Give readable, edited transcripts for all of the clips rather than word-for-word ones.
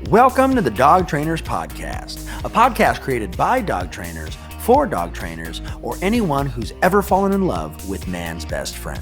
Welcome to the Dog Trainers Podcast, a podcast created by dog trainers for dog trainers or anyone who's ever fallen in love with man's best friend.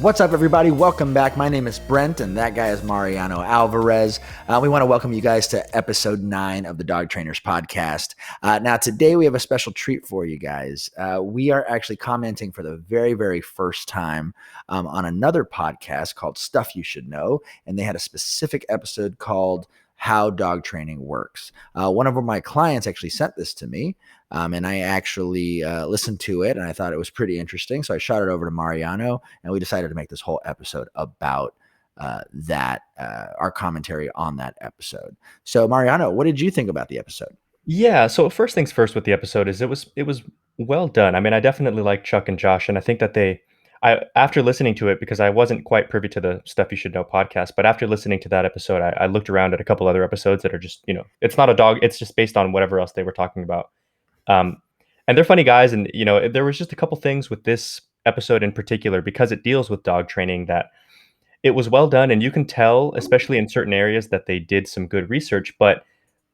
What's up, everybody? Welcome back. My name is Brent, and that guy is Mariano Alvarez. We want to welcome you guys to episode 9 of the Dog Trainers Podcast. Now, today we have a special treat for you guys. We are actually commenting for the very, very first time on another podcast called Stuff You Should Know, and they had a specific episode called How Dog Training Works. One of my clients actually sent this to me. And I actually listened to it, and I thought it was pretty interesting. So I shot it over to Mariano, and we decided to make this whole episode about our commentary on that episode. So Mariano, what did you think about the episode? Yeah, so first things first with the episode is it was well done. I mean, I definitely like Chuck and Josh, and I think that after listening to it, because I wasn't quite privy to the Stuff You Should Know podcast, but after listening to that episode, I looked around at a couple other episodes that are just, it's not a dog, it's just based on whatever else they were talking about. And they're funny guys, and there was just a couple things with this episode in particular, because it deals with dog training, that it was well done, and you can tell, especially in certain areas, that they did some good research, but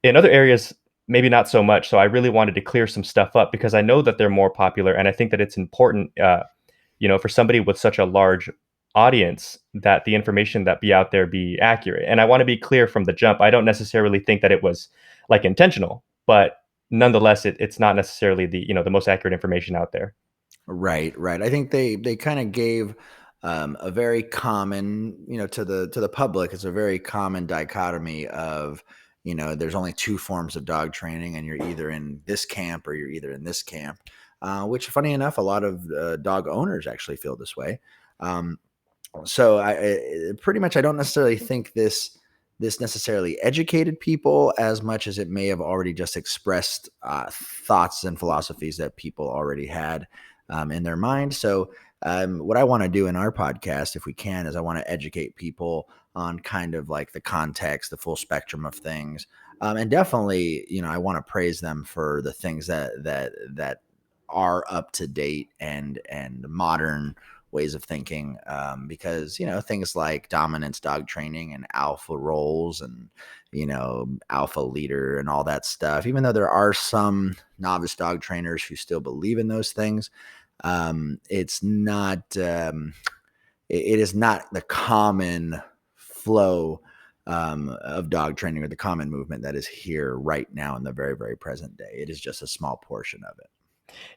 in other areas, maybe not so much. So I really wanted to clear some stuff up, because I know that they're more popular, and I think that it's important, for somebody with such a large audience, that the information that be out there be accurate. And I want to be clear from the jump. I don't necessarily think that it was like intentional, but nonetheless, it's not necessarily the most accurate information out there. Right. I think they kind of gave a very common, to the public, it's a very common dichotomy of, there's only two forms of dog training, and you're either in this camp or you're either in this camp. Which, funny enough, a lot of dog owners actually feel this way. So pretty much, I don't necessarily think this necessarily educated people as much as it may have already just expressed thoughts and philosophies that people already had in their mind. So what I want to do in our podcast, if we can, is I want to educate people on kind of like the context, the full spectrum of things. And definitely, I want to praise them for the things that are up to date and modern ways of thinking, because things like dominance dog training and alpha roles and alpha leader and all that stuff, even though there are some novice dog trainers who still believe in those things, it's not it is not the common flow of dog training, or the common movement that is here right now in the very, very present day. It is just a small portion of it.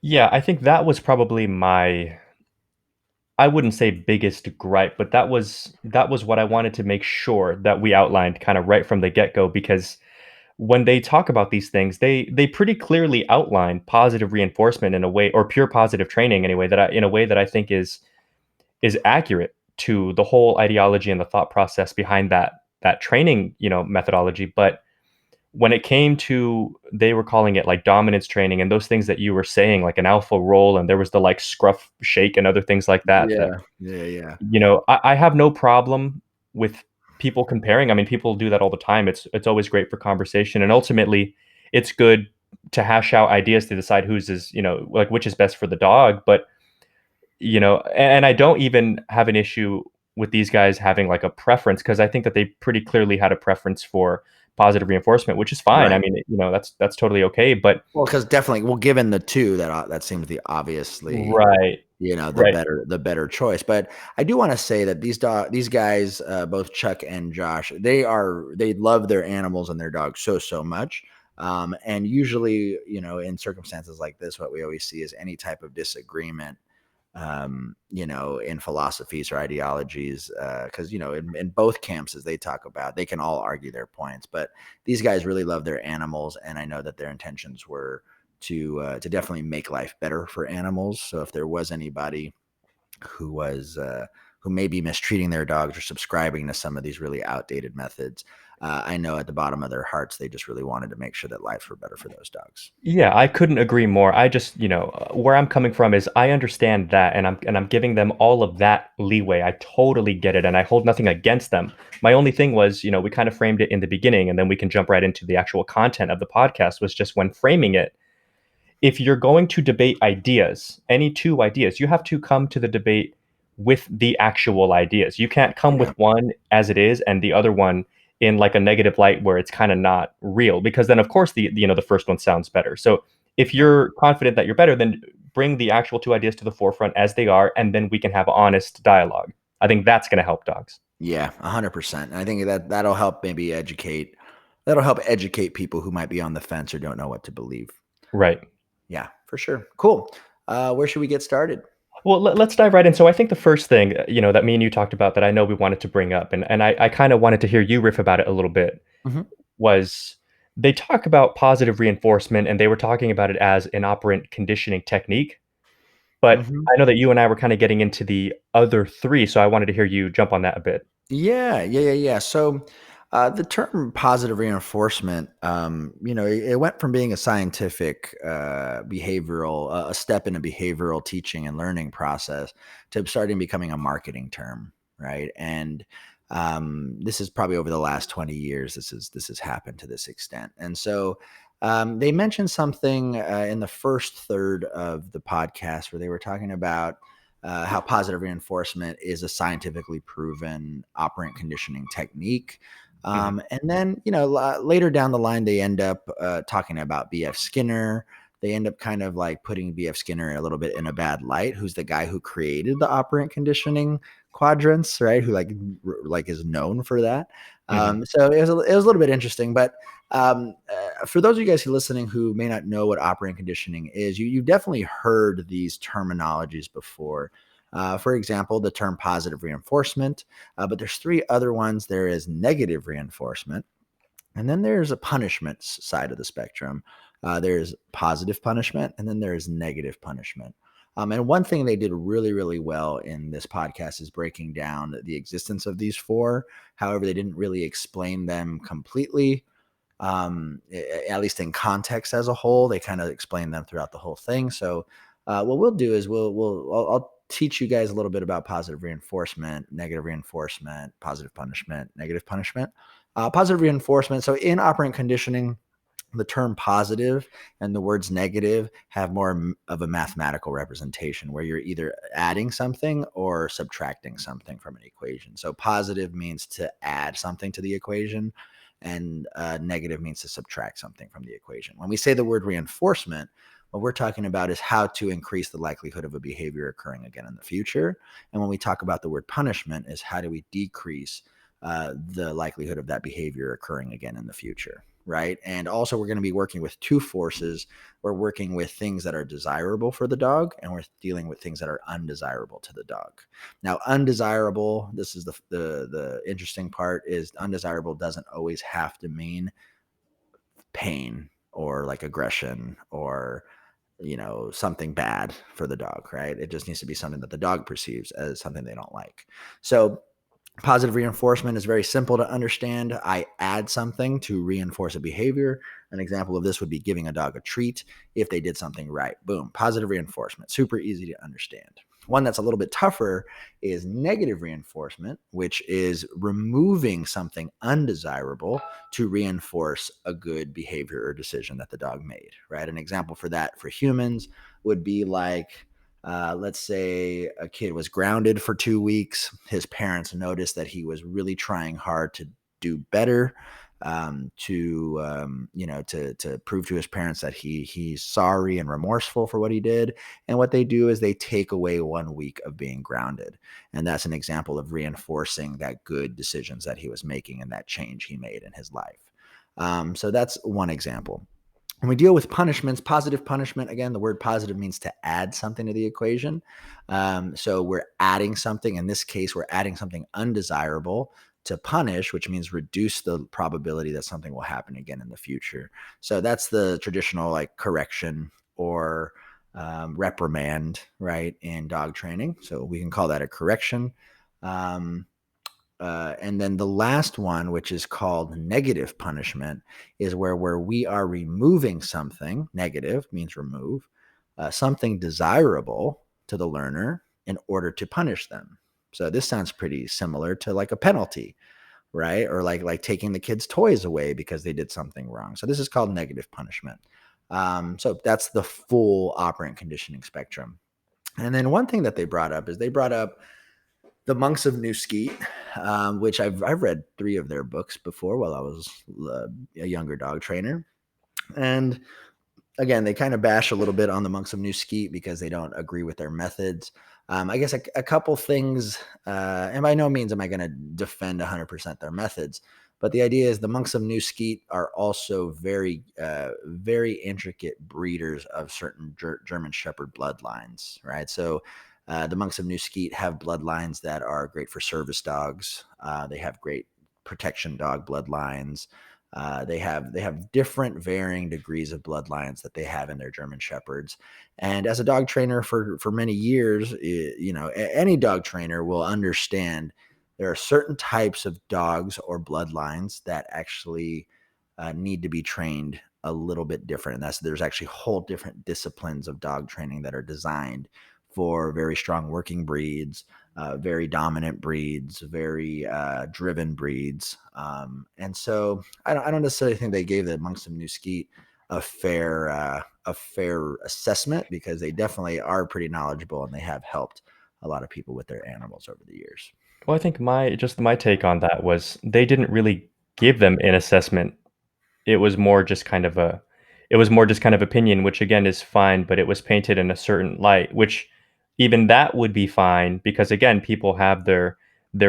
Yeah, I think that was probably I wouldn't say biggest gripe, but that was what I wanted to make sure that we outlined kind of right from the get-go, because when they talk about these things, they pretty clearly outline positive reinforcement in a way, or pure positive training anyway, in a way that I think is accurate to the whole ideology and the thought process behind that training, methodology. But when it came to, they were calling it like dominance training, and those things that you were saying, like an alpha roll, and there was the like scruff shake and other things like that Yeah. I have no problem with people comparing. I mean, people do that all the time. It's always great for conversation, and ultimately it's good to hash out ideas to decide like which is best for the dog. But and I don't even have an issue with these guys having like a preference, because I think that they pretty clearly had a preference for positive reinforcement, which is fine. I Right. mean, that's totally okay. But Well, because definitely, well, given the two, that seems the obviously, right, right. the better choice. But I do want to say that these guys, both Chuck and Josh, they love their animals and their dogs so much. And usually, in circumstances like this, what we always see is any type of disagreement, in philosophies or ideologies, because in both camps, as they talk about, they can all argue their points, but these guys really love their animals, and I know that their intentions were to definitely make life better for animals. So if there was anybody who was who may be mistreating their dogs or subscribing to some of these really outdated methods, I know at the bottom of their hearts they just really wanted to make sure that lives were better for those dogs. Yeah, I couldn't agree more. I just, where I'm coming from is I understand that, and I'm giving them all of that leeway. I totally get it, and I hold nothing against them. My only thing was, we kind of framed it in the beginning, and then we can jump right into the actual content of the podcast, was just when framing it. If you're going to debate ideas, any two ideas, you have to come to the debate with the actual ideas. You can't come Yeah. with one as it is and the other one in like a negative light where it's kind of not real, because then of course the first one sounds better. So if Yeah. you're confident that you're better, then bring the actual two ideas to the forefront as they are, and then we can have honest dialogue. I think that's going to help dogs. Yeah, 100%. And I think that that'll help maybe educate that'll help educate people who might be on the fence or don't know what to believe. Right. Yeah, for sure. Cool. Where should we get started? Well, let's dive right in. So I think the first thing, that me and you talked about that I know we wanted to bring up, and I kind of wanted to hear you riff about it a little bit, Mhm. was they talk about positive reinforcement and they were talking about it as an operant conditioning technique. But Mhm. I know that you and I were kind of getting into the other three, so I wanted to hear you jump on that a bit. Yeah. So, the term positive reinforcement, it went from being a scientific, behavioral, a step in a behavioral teaching and learning process to starting becoming a marketing term, right? And this is probably over the last 20 years. This has happened to this extent, and so. They mentioned something in the first third of the podcast where they were talking about how positive reinforcement is a scientifically proven operant conditioning technique. Mhm, And then, later down the line, they end up talking about B.F. Skinner. They end up kind of like putting B.F. Skinner a little bit in a bad light, who's the guy who created the operant conditioning quadrants, right? Who like is known for that. mhm. So it was a little bit interesting, but for those of you guys who are listening who may not know what operant conditioning is, you've definitely heard these terminologies before. For example, the term positive reinforcement, but there's three other ones. There is negative reinforcement, and then there's a punishment side of the spectrum. There's positive punishment, and then there's negative punishment. And one thing they did really, really well in this podcast is breaking down the existence of these four. However, they didn't really explain them completely, at least in context as a whole. They kind of explain them throughout the whole thing. So, what we'll do is I'll teach you guys a little bit about positive reinforcement, negative reinforcement, positive punishment, negative punishment. Positive reinforcement. So, in operant conditioning, the term positive and the words negative have more of a mathematical representation where you're either adding something or subtracting something from an equation. So positive means to add something to the equation, and negative means to subtract something from the equation. When we say the word reinforcement, what we're talking about is how to increase the likelihood of a behavior occurring again in the future. And when we talk about the word punishment, is how do we decrease the likelihood of that behavior occurring again in the future, right? And also, we're going to be working with two forces. We're working with things that are desirable for the dog, and we're dealing with things that are undesirable to the dog. Now, undesirable, this is the interesting part, is undesirable doesn't always have to mean pain or like aggression or something bad for the dog, right? It just needs to be something that the dog perceives as something they don't like. So positive reinforcement is very simple to understand. I add something to reinforce a behavior. An example of this would be giving a dog a treat if they did something right. Boom, positive reinforcement. Super easy to understand. One that's a little bit tougher is negative reinforcement, which is removing something undesirable to reinforce a good behavior or decision that the dog made, right? An example for that for humans would be like, let's say a kid was grounded for 2 weeks. His parents noticed that he was really trying hard to do better, to prove to his parents that he's sorry and remorseful for what he did. And what they do is they take away 1 week of being grounded, and that's an example of reinforcing that good decisions that he was making and that change he made in his life. So that's one example. When we deal with punishments, positive punishment, again, the word positive means to add something to the equation. So we're adding something. In this case, we're adding something undesirable to punish, which means reduce the probability that something will happen again in the future. So that's the traditional like correction or reprimand, right, in dog training. So we can call that a correction. Um, and then the last one, which is called negative punishment, is where we are removing something. Negative means remove something desirable to the learner in order to punish them. So this sounds pretty similar to like a penalty, right? Or like taking the kids' toys away because they did something wrong. So this is called negative punishment. So that's the full operant conditioning spectrum. And then one thing that they brought up is they brought up The Monks of New Skeet, which I've read 3 of their books before while I was a younger dog trainer, and again, they kind of bash a little bit on the Monks of New Skeet because they don't agree with their methods. I guess a couple things, and by no means am I going to defend 100% their methods, but the idea is the Monks of New Skeet are also very intricate breeders of certain German Shepherd bloodlines, right? So the Monks of New Skeet have bloodlines that are great for service dogs. They have great protection dog bloodlines. They have different varying degrees of bloodlines that they have in their German shepherds. And as a dog trainer for many years, any dog trainer will understand there are certain types of dogs or bloodlines that actually need to be trained a little bit different. And there's actually whole different disciplines of dog training that are designed for very strong working breeds, very dominant breeds, very driven breeds. And so I don't necessarily think they gave the Monks of New Skeet a fair assessment, because they definitely are pretty knowledgeable and they have helped a lot of people with their animals over the years. Well, I think my take on that was they didn't really give them an assessment. It was more just kind of a it was more just kind of opinion, which again is fine, but it was painted in a certain light, which even that would be fine because again, people have their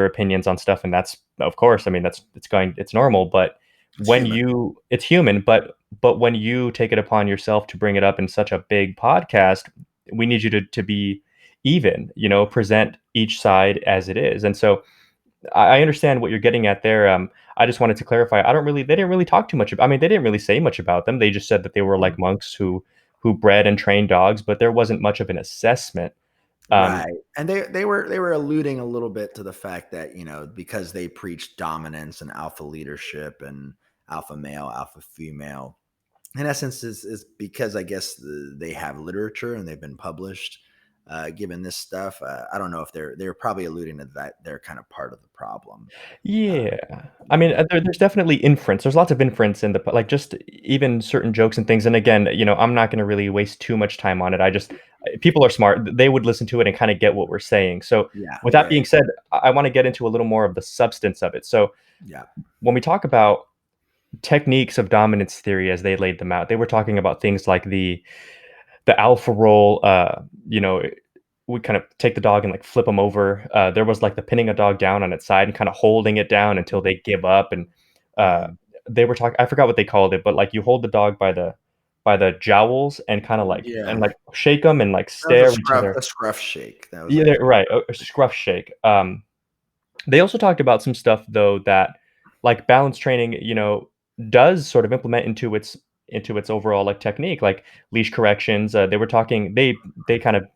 opinions on stuff, and that's of course, I mean, it's normal, but It's when human. you it's human, but when you take it upon yourself to bring it up in such a big podcast, we need you to be even, present each side as it is. And so I understand what you're getting at there. I just wanted to clarify. They didn't really talk too much. I mean, they didn't really say much about them. They just said that they were like monks who bred and trained dogs, but there wasn't much of an assessment. Um, Right. And they were alluding a little bit to the fact that, because they preach dominance and alpha leadership and alpha male, alpha female, in essence is because I guess they have literature and they've been published, given this stuff. I don't know if they're probably alluding to that they're kind of part of the problem. Uh, yeah, I mean, there's definitely inference. There's lots of inference in like just even certain jokes and things. And again, I'm not going to really waste too much time on it. People are smart. They would listen to it and kind of get what we're saying. So yeah, with that yeah, being said, I want to get into a little more of the substance of it. So yeah, when we talk about techniques of dominance theory as they laid them out, they were talking about things like the alpha roll. We kind of take the dog and like flip them over. There was like the pinning a dog down on its side and kind of holding it down until they give up. And uh, mhm, they were talking. I forgot what they called it, but like you hold the dog by the jowls and kind of yeah. like shake them and like That was stare at each other. a scruff shake. That was Yeah, actually right. A scruff shake. They also talked about some stuff though that like balance training, does sort of implement into its overall like technique, like leash corrections. They were talking. They kind of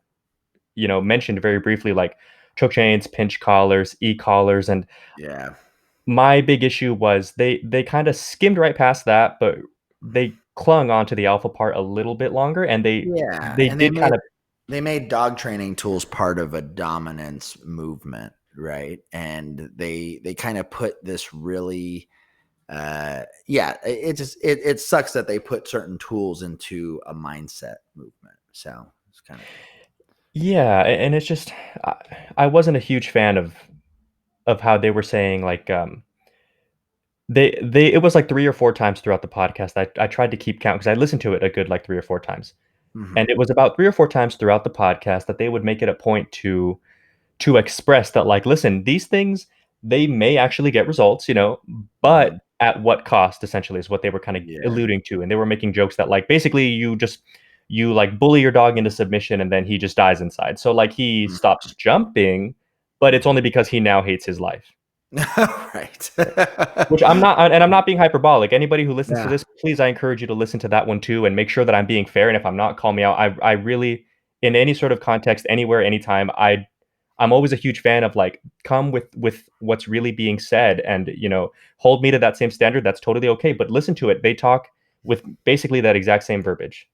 mentioned very briefly like choke chains, pinch collars, e-collars, and yeah. my big issue was they kind of skimmed right past that, but they clung onto the alpha part a little bit longer, and they Yeah, they and they did made kind of they made dog training tools part of a dominance movement, right? And they kind of put this really yeah, it sucks that they put certain tools into a mindset movement. So, it's kind of yeah, and it's just I, I wasn't a huge fan of how they were saying like they it was like 3 or 4 times throughout the podcast. I tried to keep count because I listened to it a good like 3 or 4 times. And mhm, it was about 3 or 4 times throughout the podcast that they would make it a point to express that like, listen, these things they may actually get results, but mhm, at what cost essentially is what they were kind of yeah, alluding to. And they were making jokes that like basically you like bully your dog into submission and then he just dies inside. So like he mhm, stops jumping, but it's only mhm. because he now hates his life. Right. Which I'm not being hyperbolic. Anybody who listens to Yeah, this, please, I encourage you to listen to that one too, and make sure that I'm being fair. And if I'm not, call me out. I really, in any sort of context, anywhere, anytime, I'm always a huge fan of like come with what's really being said, and hold me to that same standard. That's totally okay. But listen to it. They talk with basically that exact same verbiage.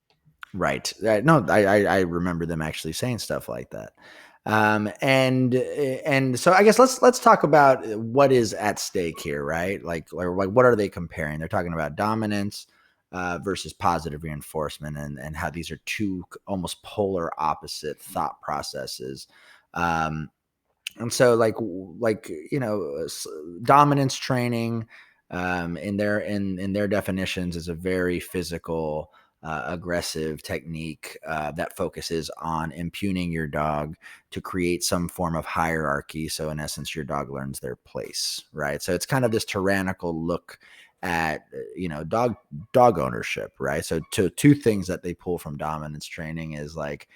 right. No, I remember them actually saying stuff like that. And so I guess let's talk about what is at stake here, right? Like what are they comparing? They're talking about dominance versus positive reinforcement, and how these are two almost polar opposite thought processes. Um, And so dominance training, in their definitions, is a very physical, aggressive technique that focuses on impugning your dog to create some form of hierarchy. So in essence, your dog learns their place, right? So it's kind of this tyrannical look at dog ownership, right? So two things that they pull from dominance training is like,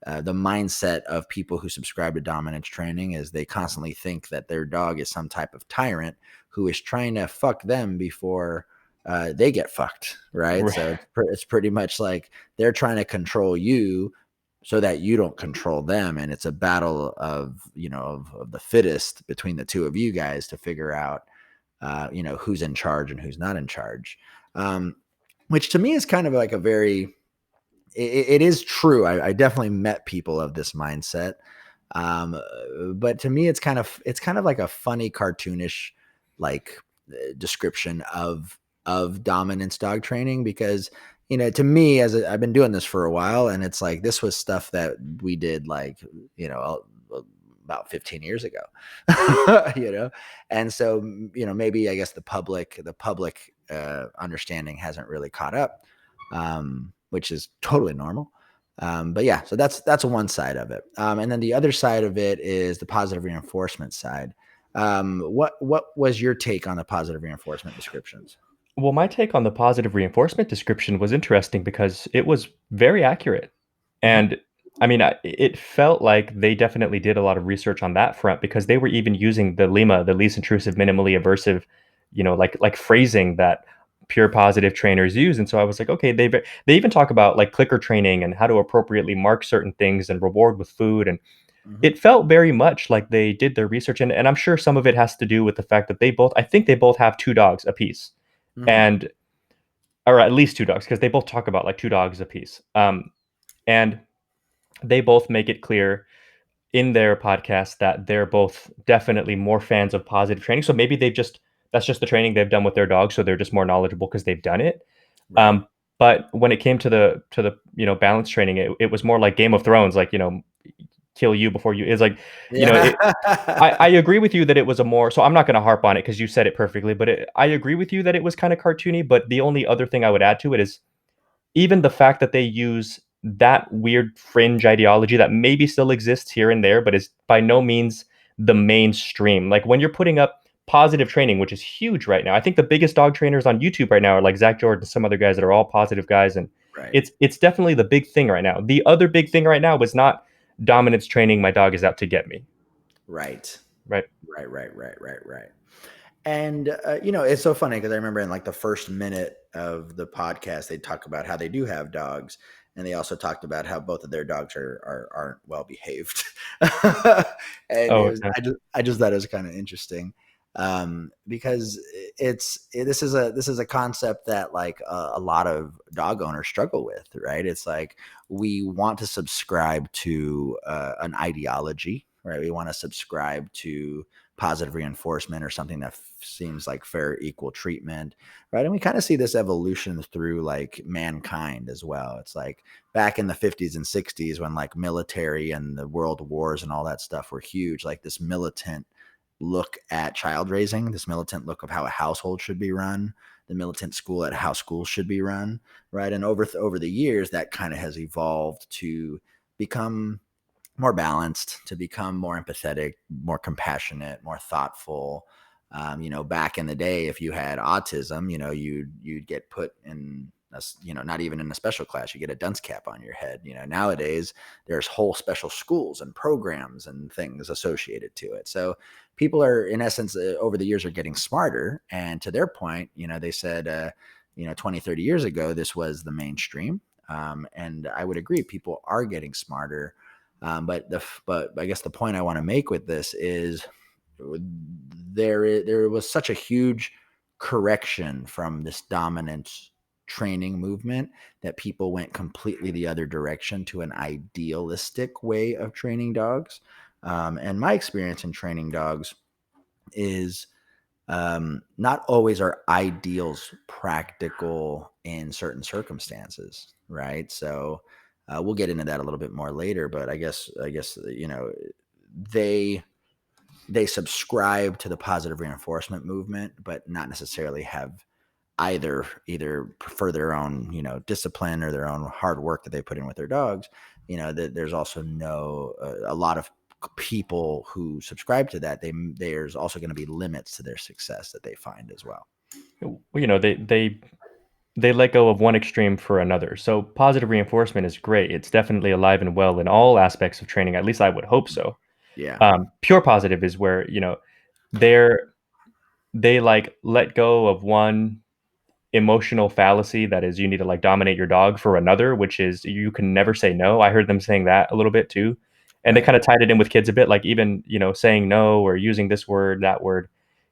the mindset of people who subscribe to dominance training is they constantly think that their dog is some type of tyrant who is trying to fuck them before they get fucked, right? Right. So it's pretty much like they're trying to control you so that you don't control them, and it's a battle of of the fittest between the two of you guys to figure out who's in charge and who's not in charge. Um, which to me is kind of like a very it is true. I definitely met people of this mindset. But to me, it's kind of like a funny, cartoonish, like description of dominance dog training, because to me, I've been doing this for a while, and it's like this was stuff that we did like about 15 years ago, and so maybe I guess the public understanding hasn't really caught up, which is totally normal. But yeah, so that's one side of it, and then the other side of it is the positive reinforcement side. What was your take on the positive reinforcement descriptions? Well, my take on the positive reinforcement description was interesting because it was very accurate. Hmm. And I mean, it felt like they definitely did a lot of research on that front because they were even using the LEMA, the least intrusive, minimally aversive, like phrasing that pure positive trainers use. And so I was like, okay, they even talk about like clicker training and how to appropriately mark certain things and reward with food. And Hmm. it felt very much like they did their research. And I'm sure some of it has to do with the fact that I think they both have two dogs apiece, Hmm. and or at least two dogs because they both talk about like two dogs apiece. And they both make it clear in their podcast that they're both definitely more fans of positive training. So maybe that's just the training they've done with their dogs, so they're just more knowledgeable because they've done it. Right. Um, but when it came to the balance training, it was more like Game of Thrones, like kill you before you is like Yeah. I agree with you that it was a more so I'm not going to harp on it because you said it perfectly, but I agree with you that it was kind of cartoony. But the only other thing I would add to it is even the fact that they use that weird fringe ideology that maybe still exists here and there, but is by no means the mainstream. Like when you're putting up positive training, which is huge right now. I think the biggest dog trainers on YouTube right now are like Zach Jordan, some other guys that are all positive guys, and Right. it's definitely the big thing right now. The other big thing right now was not dominance training. My dog is out to get me. Right. Right. Right. And it's so funny because I remember in like the first minute of the podcast, they talk about how they do have dogs, and they also talked about how both of their dogs aren't well behaved. And Oh, yeah. I just thought it was kind of interesting, because this is a concept that like a lot of dog owners struggle with, right? It's like we want to subscribe to an ideology, right? We want to subscribe to positive reinforcement or something that seems like fair, equal treatment, right? And we kind of see this evolution through like mankind as well. It's like back in the 50s and 60s when like military and the world wars and all that stuff were huge, like this militant look at child raising, this militant look of how a household should be run, the militant school at how schools should be run, right? And over the years, that kind of has evolved to become more balanced, to become more empathetic, more compassionate, more thoughtful. Back in the day, if you had autism, you'd get put in not even in a special class, you get a dunce cap on your head. Nowadays there's whole special schools and programs and things associated to it. So people are, in essence, over the years are getting smarter. And to their point, they said, 20, 30 years ago, this was the mainstream. And I would agree, people are getting smarter, but I guess the point I want to make with this is there was such a huge correction from this dominance training movement that people went completely the other direction to an idealistic way of training dogs. And my experience in training dogs is, not always are ideals practical in certain circumstances, right? So we'll get into that a little bit more later, but I guess they they subscribe to the positive reinforcement movement, but not necessarily have either prefer their own, discipline or their own hard work that they put in with their dogs. That there's also no a lot of people who subscribe to that. There's also going to be limits to their success that they find as well. They let go of one extreme for another. So positive reinforcement is great. It's definitely alive and well in all aspects of training. At least I would hope so. Yeah. Pure positive is where they're they like let go of one emotional fallacy that is you need to like dominate your dog for another, which is you can never say no. I heard them saying that a little bit too. And they Right. kind of tied it in with kids a bit, like even, saying no or using this word, that word.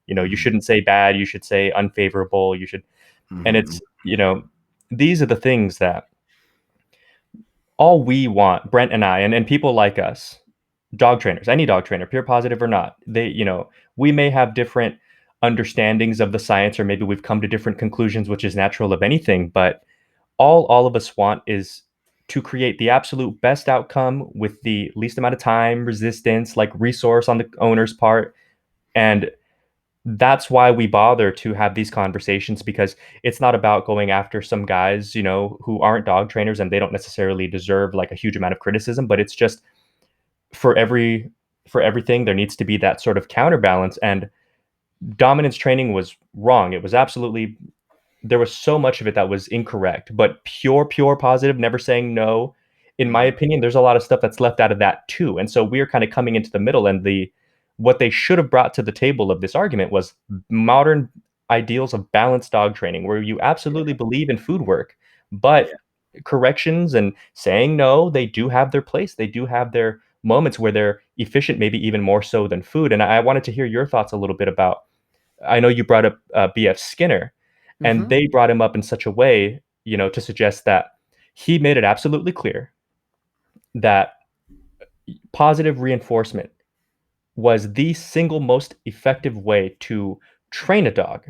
You Mm-hmm. shouldn't say bad, you should say unfavorable, you should. And Mm-hmm. it's these are the things that all we want, Brent and I, and people like us, dog trainers, any dog trainer, pure positive or not, we may have different understandings of the science, or maybe we've come to different conclusions, which is natural of anything, but all of us want is to create the absolute best outcome with the least amount of time, resistance, like resource on the owner's part. And that's why we bother to have these conversations, because it's not about going after some guys, who aren't dog trainers and they don't necessarily deserve like a huge amount of criticism, but it's just for everything there needs to be that sort of counterbalance. And dominance training was wrong. It was absolutely, there was so much of it that was incorrect, but pure positive, never saying no. In my Mm-hmm. opinion, there's a lot of stuff that's left out of that too. And so we're kind of coming into the middle, and what they should have brought to the table of this argument was modern ideals of balanced dog training, where you absolutely Yeah. believe in food work, but Yeah. corrections and saying no, they do have their place. They do have their moments where they're efficient, maybe even more so than food. And I wanted to hear your thoughts a little bit about, I know you brought up BF Skinner, and Mm-hmm. they brought him up in such a way, to suggest that he made it absolutely clear that positive reinforcement was the single most effective way to train a dog.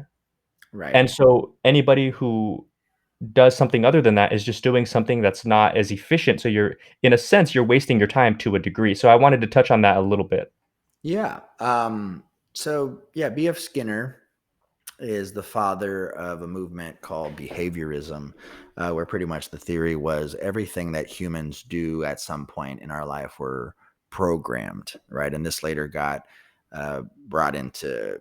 Right. And so anybody who does something other than that is just doing something that's not as efficient. So you're, in a sense, you're wasting your time to a degree. So I wanted to touch on that a little bit. Yeah. So yeah, B.F. Skinner is the father of a movement called behaviorism, where pretty much the theory was everything that humans do at some point in our life were programmed, right? And this later got brought into,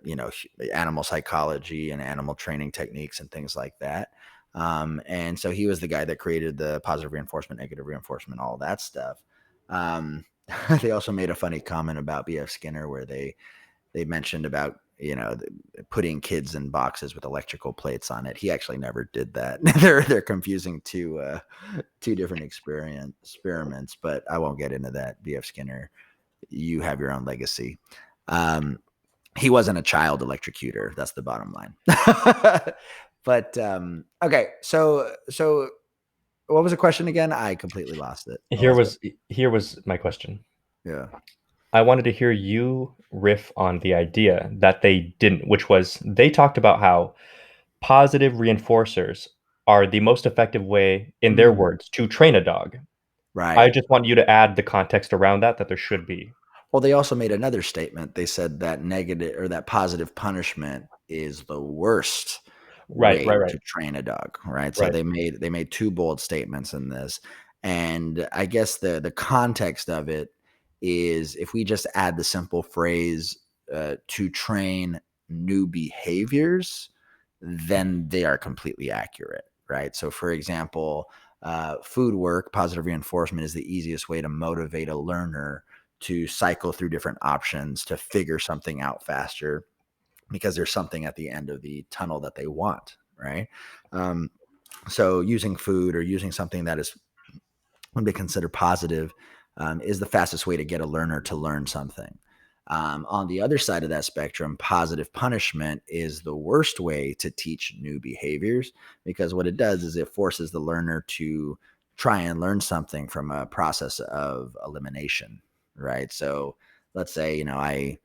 animal psychology and animal training techniques and things like that. And so he was the guy that created the positive reinforcement, negative reinforcement, all that stuff. Um, they also made a funny comment about B.F. Skinner where they mentioned about putting kids in boxes with electrical plates on it. He actually never did that. They're confusing two different experiments, but I won't get into that. BF Skinner, you have your own legacy. um he wasn't a child electrocutor, that's the bottom line. But okay, so what was the question again? I completely lost it. What Here was it? was here was my question. Yeah. I wanted to hear you riff on the idea that they didn't, which was they talked about how positive reinforcers are the most effective way, in their Mm, words, to train a dog. I right. just want you to add the context around that there should be. Well, they also made another statement. They said that negative or that positive punishment is the worst Right, right, way right, to train a dog, right? So right. they made two bold statements in this. And I guess the context of it is if we just add the simple phrase to train new behaviors, then they are completely accurate, right? So for example, food work, positive reinforcement is the easiest way to motivate a learner to cycle through different options to figure something out faster because there's something at the end of the tunnel that they want, right? Um, so using food or using something that is would be considered positive is the fastest way to get a learner to learn something. On the other side of that spectrum, positive punishment is the worst way to teach new behaviors because what it does is it forces the learner to try and learn something from a process of elimination, right? So let's say, I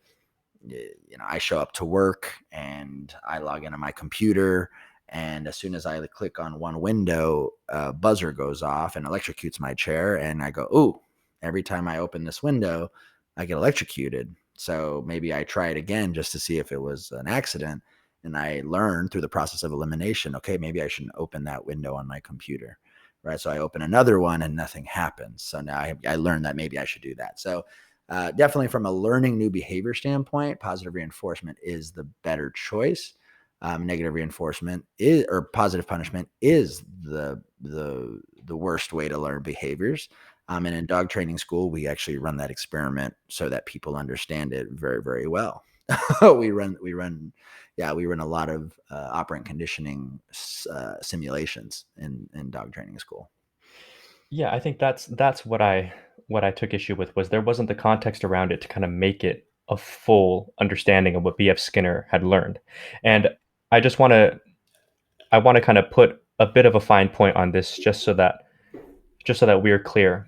show up to work and I log into my computer. And as soon as I click on one window, a buzzer goes off and electrocutes my chair. And I go, "Ooh, every time I open this window, I get electrocuted. So maybe I try it again just to see if it was an accident. And I learned through the process of elimination, okay, maybe I shouldn't open that window on my computer. Right. So I open another one and nothing happens. So now I learned that maybe I should do that. So definitely from a learning new behavior standpoint, positive reinforcement is the better choice. Negative reinforcement is, or positive punishment is the worst way to learn behaviors. And in dog training school, we actually run that experiment so that people understand it very, very well. We run a lot of operant conditioning simulations in dog training school. Yeah, I think that's what I took issue with was there wasn't the context around it to kind of make it a full understanding of what B.F. Skinner had learned. And I just want to kind of put a bit of a fine point on this just so that we're clear.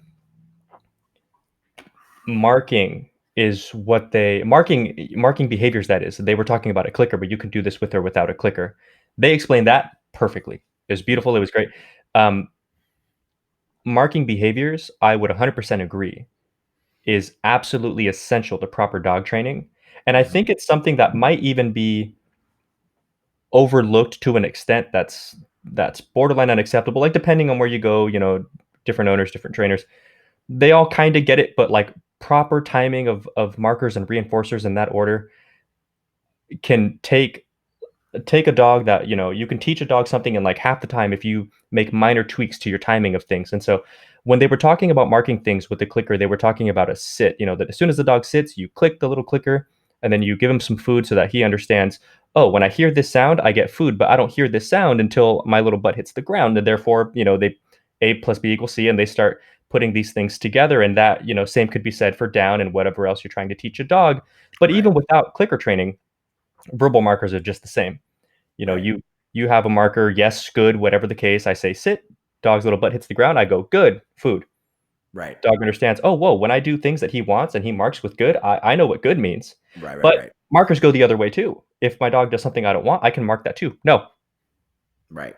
Marking behaviors, that is. They were talking about a clicker, but you can do this with or without a clicker. They explained that perfectly. It was beautiful, it was great. Um, Marking behaviors, I would 100% agree, is absolutely essential to proper dog training, and I Mhm. think it's something that might even be overlooked to an extent that's borderline unacceptable, like, depending on where you go, different owners, different trainers, they all kinda get it, but, like, proper timing of markers and reinforcers in that order can take a dog that, you can teach a dog something in, like, half the time if you make minor tweaks to your timing of things. And so when they were talking about marking things with the clicker, they were talking about a sit, that as soon as the dog sits, you click the little clicker, and then you give him some food so that he understands, "Oh, when I hear this sound, I get food, but I don't hear this sound until my little butt hits the ground." And therefore, they A plus B equals C, and they start putting these things together, and that, same could be said for down and whatever else you're trying to teach a dog. But Right, even without clicker training, verbal markers are just the same. You know, right, you have a marker, yes, good, whatever the case. I say sit, dog's little butt hits the ground. I go good, food. right, Dog understands. Oh, whoa! When I do things that he wants and he marks with good, I know what good means. right, right, But right, markers go the other way too. If my dog does something I don't want, I can mark that too. No, right,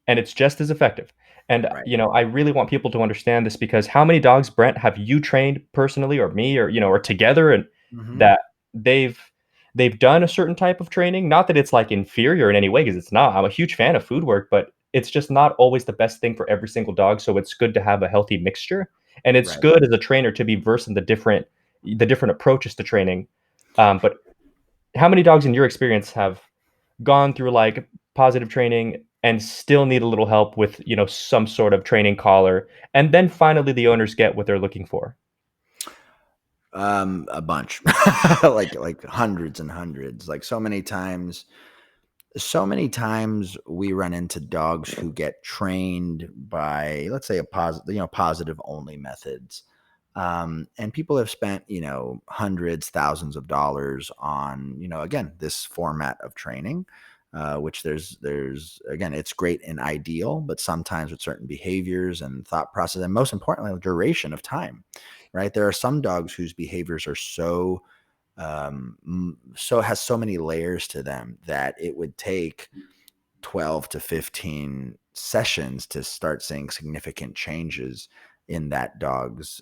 and it's just as effective. And right. I really want people to understand this because how many dogs, Brent, have you trained personally, or me, or or together, and Mhm. that they've they've done a certain type of training? Not that it's like inferior in any way, because it's not. I'm a huge fan of food work, but it's just not always the best thing for every single dog. So it's good to have a healthy mixture, and it's Right. good as a trainer to be versed in the different approaches to training. But how many dogs in your experience have gone through, like, positive training and still need a little help with, some sort of training collar, and then finally the owners get what they're looking for? A bunch. Like hundreds and hundreds. Like so many times we run into dogs who get trained by, let's say, a positive, positive only methods. And people have spent, hundreds, thousands of dollars on, again, this format of training, which again, it's great and ideal, but sometimes with certain behaviors and thought process, and most importantly, the duration of time, right? There are some dogs whose behaviors are so has so many layers to them that it would take 12 to 15 sessions to start seeing significant changes in that dog's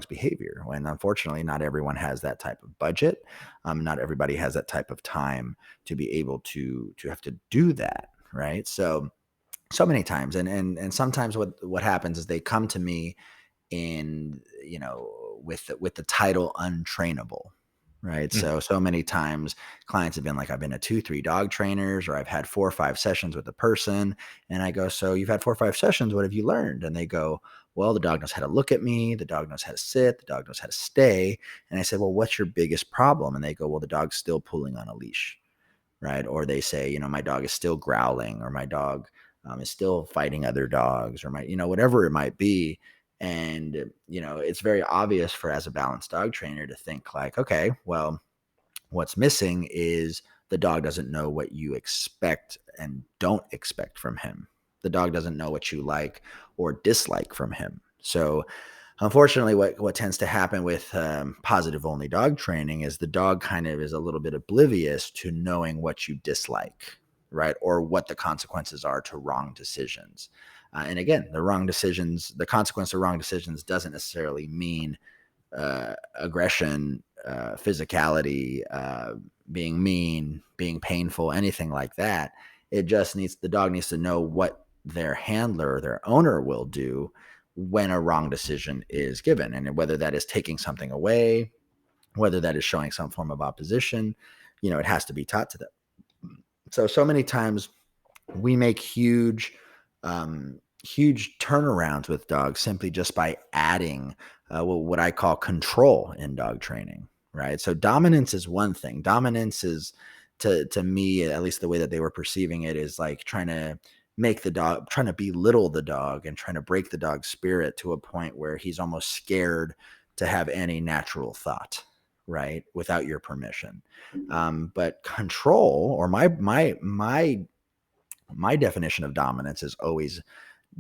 behavior. And unfortunately, not everyone has that type of budget. Not everybody has that type of time to be able to have to do that, right? So many times, and sometimes what happens is they come to me in, with the title untrainable, right? Mm. So many times clients have been like, I've been to 2 3 dog trainers, or I've had 4 or 5 sessions with a person, and I go, so you've had 4 or 5 sessions, what have you learned? And they go, well, the dog knows how to look at me, the dog knows how to sit, the dog knows how to stay. And I said, well, what's your biggest problem? And they go, well, the dog's still pulling on a leash, right? Or they say, my dog is still growling, or my dog is still fighting other dogs, or whatever it might be. And, it's very obvious for, as a balanced dog trainer, to think like, okay, well, what's missing is the dog doesn't know what you expect and don't expect from him. The dog doesn't know what you like or dislike from him. So, unfortunately, what tends to happen with positive only dog training is the dog kind of is a little bit oblivious to knowing what you dislike, right? Or what the consequences are to wrong decisions. And again, the consequence of wrong decisions doesn't necessarily mean aggression physicality, being mean, being painful, anything like that. It just needs the dog needs to know what their handler or their owner will do when a wrong decision is given, and whether that is taking something away, whether that is showing some form of opposition, it has to be taught to them. So many times we make huge turnarounds with dogs simply just by adding what I call control in dog training, right? So dominance is one thing. Dominance is, to me, at least the way that they were perceiving it, is like trying to belittle the dog and trying to break the dog's spirit to a point where he's almost scared to have any natural thought, right, without your permission. But control, or my definition of dominance, is always,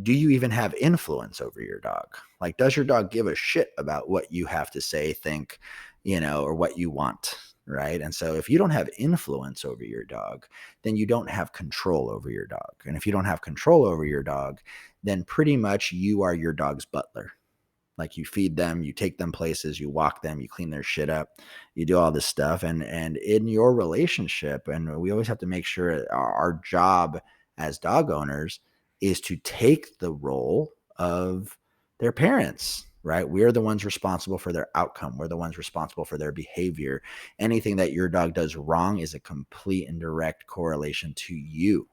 do you even have influence over your dog? Like, does your dog give a shit about what you have to say, think, or what you want? Right. And so if you don't have influence over your dog, then you don't have control over your dog. And if you don't have control over your dog, then pretty much you are your dog's butler. Like, you feed them, you take them places, you walk them, you clean their shit up, you do all this stuff. And in your relationship, and we always have to make sure our job as dog owners is to take the role of their parents, right? We're the ones responsible for their outcome. We're the ones responsible for their behavior. Anything that your dog does wrong is a complete and direct correlation to you,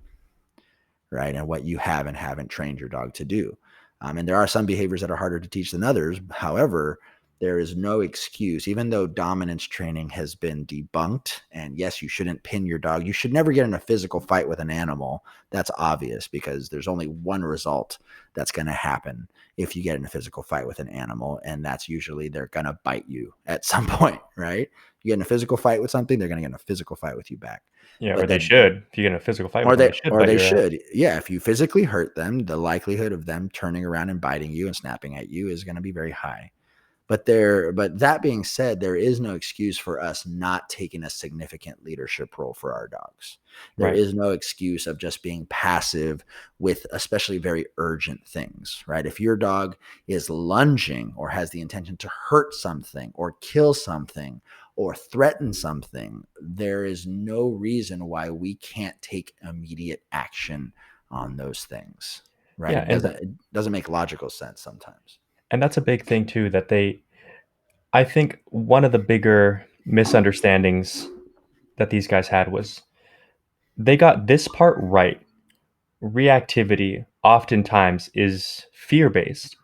right? And what you have and haven't trained your dog to do. And there are some behaviors that are harder to teach than others. However, there is no excuse, even though dominance training has been debunked. And yes, you shouldn't pin your dog. You should never get in a physical fight with an animal. That's obvious, because there's only one result that's going to happen if you get in a physical fight with an animal. And that's usually they're going to bite you at some point, right? You get in a physical fight with something, they're going to get in a physical fight with you back. Yeah, or But they that should. If you get in a physical fight with or them, they they should or bite they your ass. should. Yeah, if you physically hurt them, the likelihood of them turning around and biting you and snapping at you is going to be very high. But that being said, there is no excuse for us not taking a significant leadership role for our dogs. There Right. is no excuse of just being passive with especially very urgent things, right? If your dog is lunging or has the intention to hurt something or kill something or threaten something, there is no reason why we can't take immediate action on those things, right? Yeah, It doesn't make logical sense sometimes. and that's a big thing too that they I think one of the bigger misunderstandings that these guys had was they got this part right. Reactivity oftentimes is fear-based.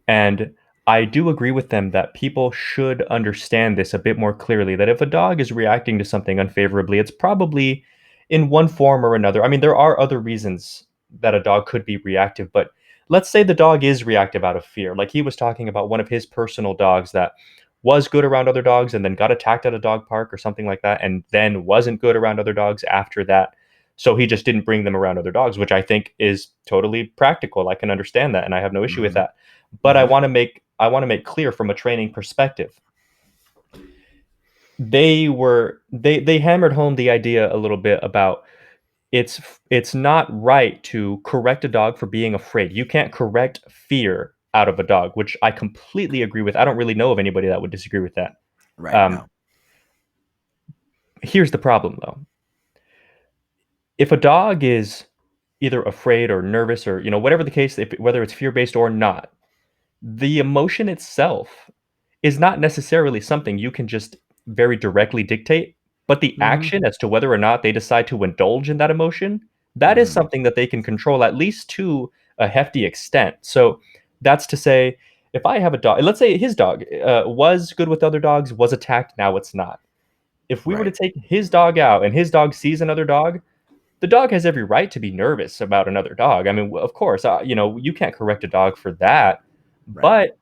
And I do agree with them that people should understand this a bit more clearly, that if a dog is reacting to something unfavorably, it's probably in one form or another. I mean, there are other reasons that a dog could be reactive, but let's say the dog is reactive out of fear. Like he was talking about one of his personal dogs that was good around other dogs and then got attacked at a dog park or something like that, and then wasn't good around other dogs after that. So he just didn't bring them around other dogs, which I think is totally practical. I can understand that, and I have no issue with Hmm. that. But Hmm. I want to make clear from a training perspective. They hammered home the idea a little bit about it's not right to correct a dog for being afraid. You can't correct fear out of a dog, which I completely agree with. I don't really know of anybody that would disagree with that. Right. Um, No. Here's the problem though. If a dog is either afraid or nervous or whatever the case, whether it's fear based or not, the emotion itself is not necessarily something you can just very directly dictate, but the Hmm. action as to whether or not they decide to indulge in that emotion, that is Hmm. something that they can control at least to a hefty extent. So that's to say, if I have a dog, let's say his dog was good with other dogs, was attacked, now it's not. If we were to Right. take his dog out and his dog sees another dog, the dog has every right to be nervous about another dog. I mean, of course, you can't correct a dog for that. Right. But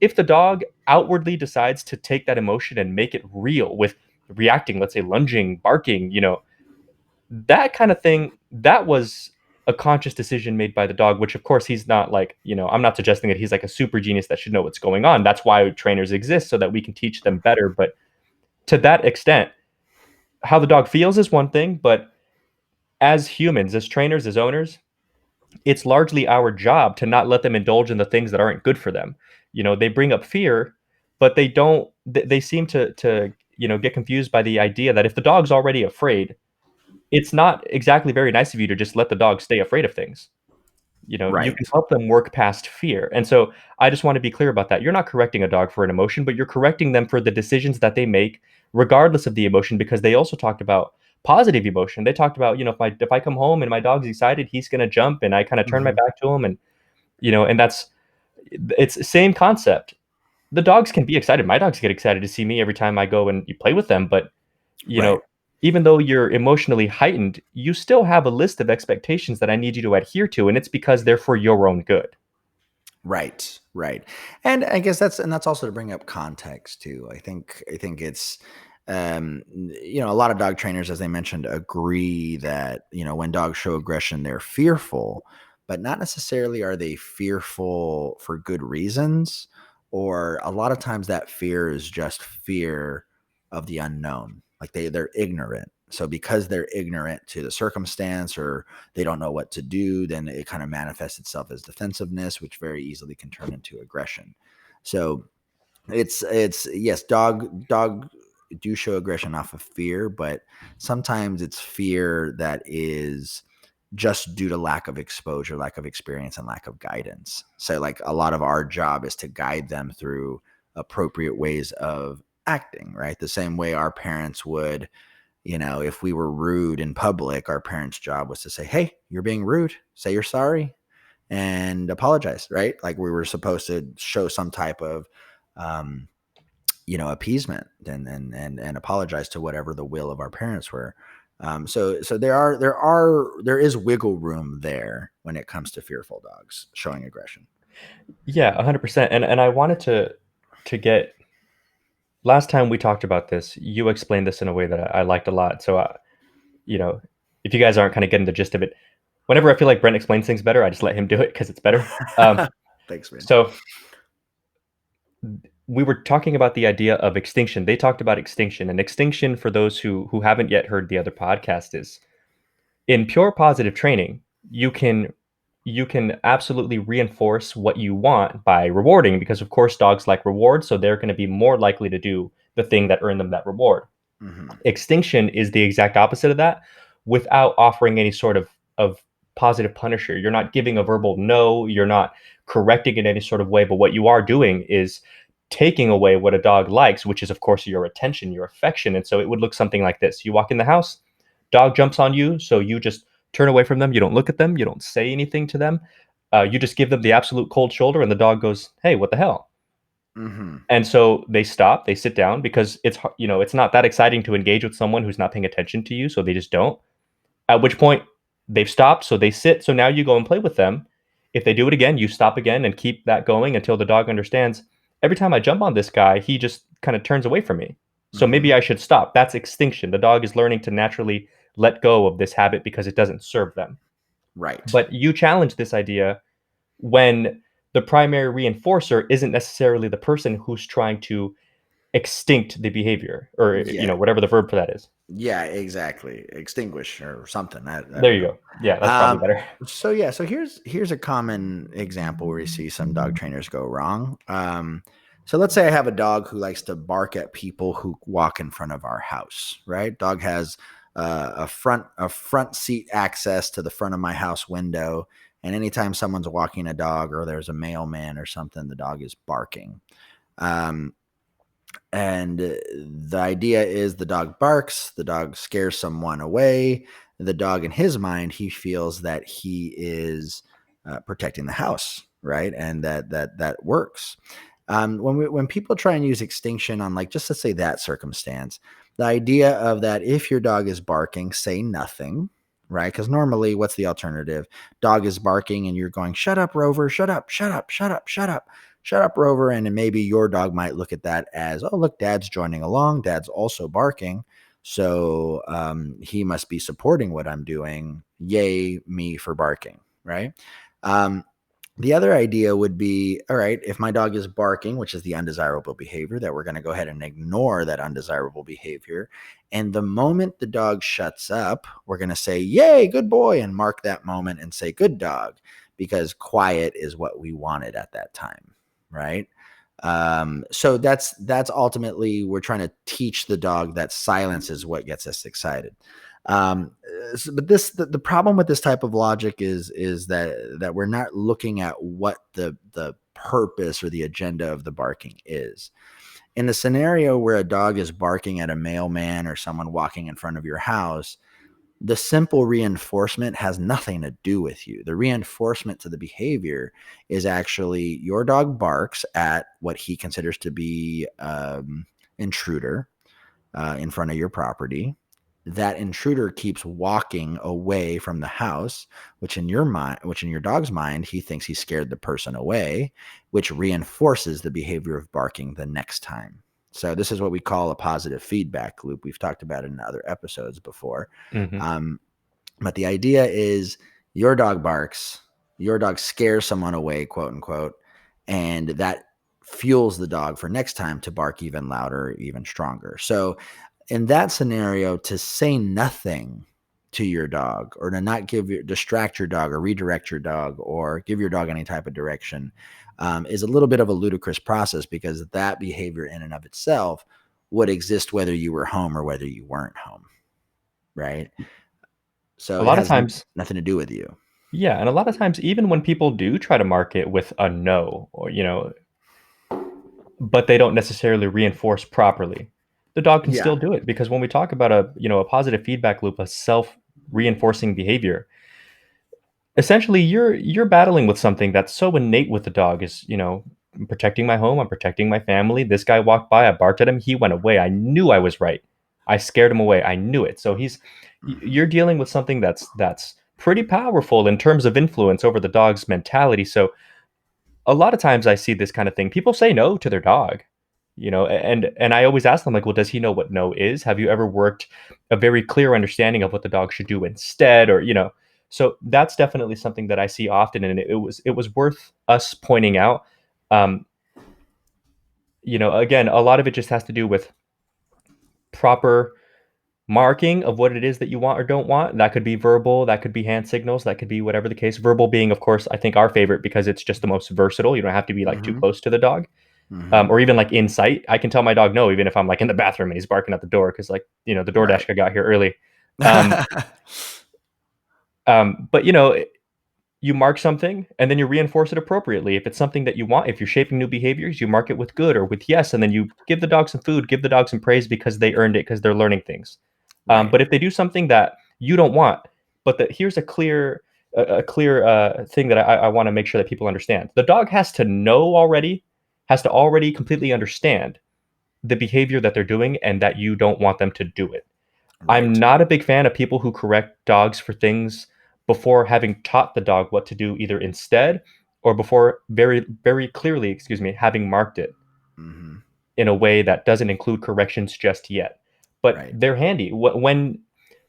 if the dog outwardly decides to take that emotion and make it real with reacting, let's say lunging, barking, that kind of thing, that was a conscious decision made by the dog, which of course he's not like, I'm not suggesting that he's like a super genius that should know what's going on. That's why trainers exist so that we can teach them better. But to that extent, how the dog feels is one thing, but as humans, as trainers, as owners, it's largely our job to not let them indulge in the things that aren't good for them. They bring up fear. but they don't. They seem to get confused by the idea that if the dog's already afraid, it's not exactly very nice of you to just let the dog stay afraid of things. You can Right. help them work past fear. And so I just want to be clear about that. You're not correcting a dog for an emotion, but you're correcting them for the decisions that they make regardless of the emotion, because they also talked about positive emotion. They talked about, if I come home and my dog's excited, he's going to jump, and I kind of turn my Hmm. back to him, and it's the same concept. The dogs can be excited. My dogs get excited to see me every time I go and you play with them, but you Right. know, even though you're emotionally heightened, you still have a list of expectations that I need you to adhere to, and it's because they're for your own good. Right, right. And I guess that's also to bring up context too. I think it's a lot of dog trainers, as they mentioned, agree that, when dogs show aggression, they're fearful, but not necessarily are they fearful for good reasons, or a lot of times that fear is just fear of the unknown. Like they're ignorant. So because they're ignorant to the circumstance, or they don't know what to do, then it kind of manifests itself as defensiveness, which very easily can turn into aggression. So it's yes, dog do show aggression off of fear, but sometimes it's fear that is just due to lack of exposure, lack of experience, and lack of guidance. So like a lot of our job is to guide them through appropriate ways of acting, right? The same way our parents would, if we were rude in public, our parents' job was to say, "Hey, you're being rude. Say you're sorry and apologize," right? Like we were supposed to show some type of, um, appeasement and apologize to whatever the will of our parents were. So there is wiggle room there when it comes to fearful dogs showing aggression. Yeah, 100%. And I wanted to get last time we talked about this, you explained this in a way that I liked a lot. So, you know, if you guys aren't kind of getting the gist of it, whenever I feel like Brent explains things better, I just let him do it because it's better. Thanks, man. So we were talking about the idea of extinction. They talked about extinction, and extinction, for those who haven't yet heard the other podcast, is in pure positive training. You can absolutely reinforce what you want by rewarding, because of course dogs like reward, so they're going to be more likely to do the thing that earned them that reward. Hmm. Extinction is the exact opposite of that, without offering any sort of positive punisher. You're not giving a verbal no, you're not correcting in any sort of way, but what you are doing is taking away what a dog likes, which is of course your attention, your affection. And so it would look something like this. You walk in the house, dog jumps on you, so you just turn away from them, you don't look at them, you don't say anything to them. You just give them the absolute cold shoulder, and the dog goes, "Hey, what the hell?" Hmm. And so they stop, they sit down, because it's not that exciting to engage with someone who's not paying attention to you, so they just don't. At which point they've stopped, so they sit. So now you go and play with them. If they do it again, you stop again and keep that going until the dog understands, every time I jump on this guy, he just kind of turns away from me. So maybe Hmm. I should stop. That's extinction. The dog is learning to naturally let go of this habit because it doesn't serve them. Right. But you challenge this idea when the primary reinforcer isn't necessarily the person who's trying to extinct the behavior, or Yeah. whatever the verb for that is. Yeah, exactly. Extinguish or something. I There don't you know. go. Yeah, that's probably Um, better. so yeah, so here's a common example where you see some dog trainers go wrong. So let's say I have a dog who likes to bark at people who walk in front of our house. Right? Dog has a front seat access to the front of my house window, and anytime someone's walking a dog or there's a mailman or something, the dog is barking. Um, and the idea is the dog barks, the dog scares someone away. The dog, in his mind, he feels that he is protecting the house, right? And that works. When people try and use extinction on, like, just let's say that circumstance, the idea of that, if your dog is barking, say nothing, right? Because normally, what's the alternative? Dog is barking, and you're going, "Shut up, Rover! Shut up! Shut up! Shut up! Shut up!" Shut up, Rover. And then maybe your dog might look at that as, "Oh, look, Dad's joining along. Dad's also barking. So he must be supporting what I'm doing. Yay, me for barking." Right. Um, the other idea would be, all right, if my dog is barking, which is the undesirable behavior, that we're going to go ahead and ignore that undesirable behavior. And the moment the dog shuts up, we're going to say, "Yay, good boy," and mark that moment and say, "Good dog," because quiet is what we wanted at that time. Right. So that's ultimately, we're trying to teach the dog that silence is what gets us excited. But the problem with this type of logic is that we're not looking at what the purpose or the agenda of the barking is. In the scenario where a dog is barking at a mailman or someone walking in front of your house, the simple reinforcement has nothing to do with you. The reinforcement to the behavior is actually your dog barks at what he considers to be intruder in front of your property. That intruder keeps walking away from the house, which in your mind, which in your dog's mind, he thinks he scared the person away, which reinforces the behavior of barking the next time. So this is what we call a positive feedback loop. We've talked about it in other episodes before. Hmm. Um, but the idea is your dog barks, your dog scares someone away, quote unquote, and that fuels the dog for next time to bark even louder, even stronger. So in that scenario, to say nothing to your dog or to not distract your dog or redirect your dog or give your dog any type of direction is a little bit of a ludicrous process, because that behavior in and of itself would exist whether you were home or whether you weren't home, right? So A it lot of has times, nothing to do with you. yeah, and a lot of times, even when people do try to market with a no, or but they don't necessarily reinforce properly, the dog can Yeah. still do it because when we talk about a positive feedback loop, a self reinforcing behavior, essentially you're battling with something that's so innate with the dog is I'm protecting my home, I'm protecting my family. This guy walked by, I barked at him, he went away, I knew I was right, I scared him away, I knew it. So Hmm. you're dealing with something that's pretty powerful in terms of influence over the dog's mentality. So a lot of times I see this kind of thing, people say no to their dog, and I always ask them, like, well, does he know what no is? Have you ever worked a very clear understanding of what the dog should do instead, or so that's definitely something that I see often, and it was worth us pointing out. um again, a lot of it just has to do with proper marking of what it is that you want or don't want. That could be verbal, that could be hand signals, that could be whatever the case. Verbal being, of course, I think our favorite because it's just the most versatile. You don't have to be like too Hmm. close to the dog. Hmm. Or even like in sight. I can tell my dog no, even if I'm like in the bathroom and he's barking at the door because like the DoorDash Right. guy got here early. Um, but you mark something and then you reinforce it appropriately. If it's something that you want, if you're shaping new behaviors, you mark it with good or with yes, and then you give the dog some food, give the dog some praise because they earned it because they're learning things. Right. But if they do something that you don't want, but that here's a clear thing that I want to make sure that people understand. The dog has to know already, has to already completely understand the behavior that they're doing and that you don't want them to do it. I'm Right. not a big fan of people who correct dogs for things before having taught the dog what to do either instead or before very very clearly, excuse me, having marked it Hmm. in a way that doesn't include corrections just yet. But Right. they're handy when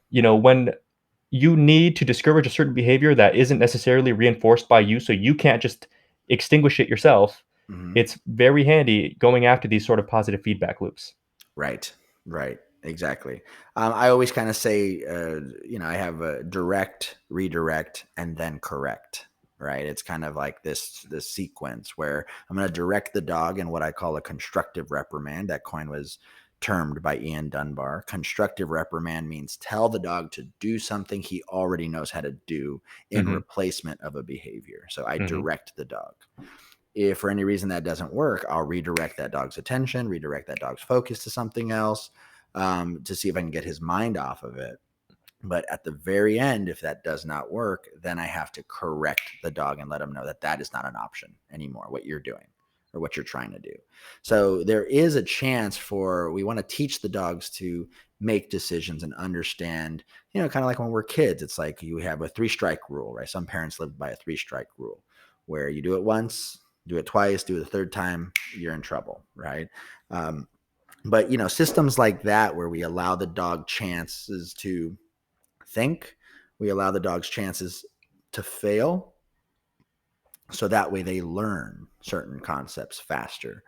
you need to discourage a certain behavior that isn't necessarily reinforced by you, so you can't just extinguish it yourself. Hmm. It's very handy going after these sort of positive feedback loops. Right. Right. Exactly. I always kind of say, I have a direct, redirect, and then correct. Right. It's kind of like this sequence where I'm going to direct the dog in what I call a constructive reprimand. That coin was termed by Ian Dunbar. Constructive reprimand means tell the dog to do something he already knows how to do in Hmm. replacement of a behavior. So I Hmm. direct the dog. If for any reason that doesn't work, I'll redirect that dog's attention, redirect that dog's focus to something else, to see if I can get his mind off of it. But at the very end, if that does not work, then I have to correct the dog and let him know that that is not an option anymore, what you're doing or what you're trying to do. So there is a chance we want to teach the dogs to make decisions and understand, kind of like when we're kids, it's like you have a 3 strike rule, right? Some parents live by a 3 strike rule where you do it once, do it twice, do it the third time, you're in trouble, right? Um, but systems like that where we allow the dog chances to think, we allow the dogs chances to fail, so that way they learn certain concepts faster.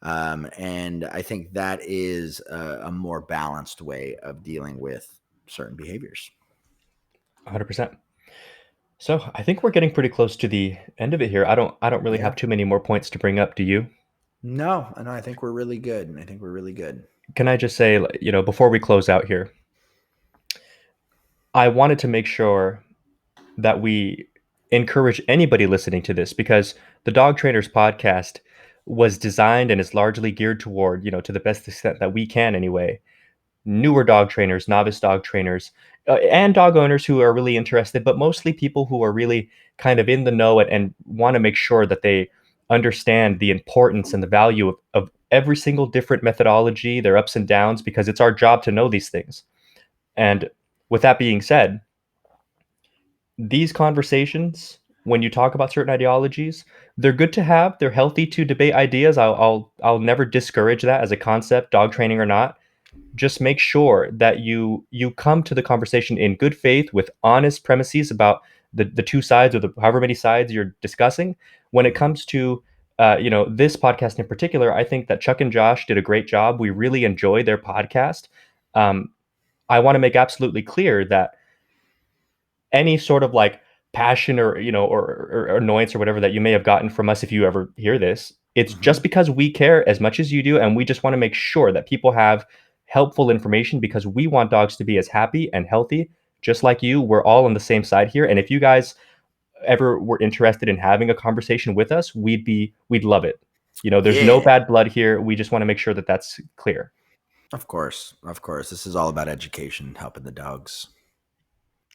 And I think that is a more balanced way of dealing with certain behaviors. 100%. So I think we're getting pretty close to the end of it here. I don't really Yeah. have too many more points to bring up. Do you? No, I think we're really good. I think we're really good. Can I just say, before we close out here, I wanted to make sure that we encourage anybody listening to this, because the Dog Trainers podcast was designed and is largely geared toward, to the best extent that we can anyway, newer dog trainers, novice dog trainers, and dog owners who are really interested, but mostly people who are really kind of in the know and want to make sure that they understand the importance and the value of every single different methodology, their ups and downs, because it's our job to know these things. And with that being said, these conversations, when you talk about certain ideologies, they're good to have. They're healthy to debate ideas. I'll never discourage that as a concept, dog training or not. Just make sure that you come to the conversation in good faith with honest premises about the two sides, or the however many sides you're discussing. When it comes to this podcast in particular, I think that Chuck and Josh did a great job. We really enjoyed their podcast. um, I want to make absolutely clear that any sort of like passion or or annoyance or whatever that you may have gotten from us, if you ever hear this, it's just Hmm. because we care as much as you do, and we just want to make sure that people have helpful information, because we want dogs to be as happy and healthy just like you. We're all on the same side here, and if you guys ever were interested in having a conversation with us, we'd love it. There's no Yeah, bad blood here. We just want to make sure that that's clear. of course, of course. This is all about education, helping the dogs.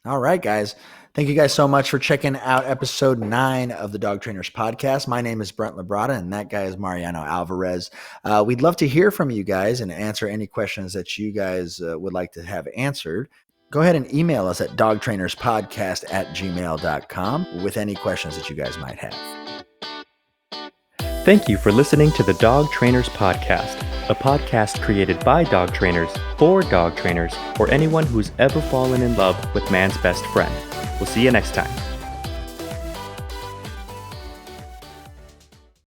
All right, guys. Thank you guys so much for checking out episode 9 of the Dog Trainers podcast. My name is Brent Labrada, and that guy is Mariano Alvarez. We'd love to hear from you guys and answer any questions that you guys would like to have answered. Go ahead and email us at dogtrainerspodcast@gmail.com with any questions that you guys might have. Thank you for listening to the Dog Trainers Podcast, a podcast created by dog trainers, for dog trainers, or anyone who's ever fallen in love with man's best friend. We'll see you next time.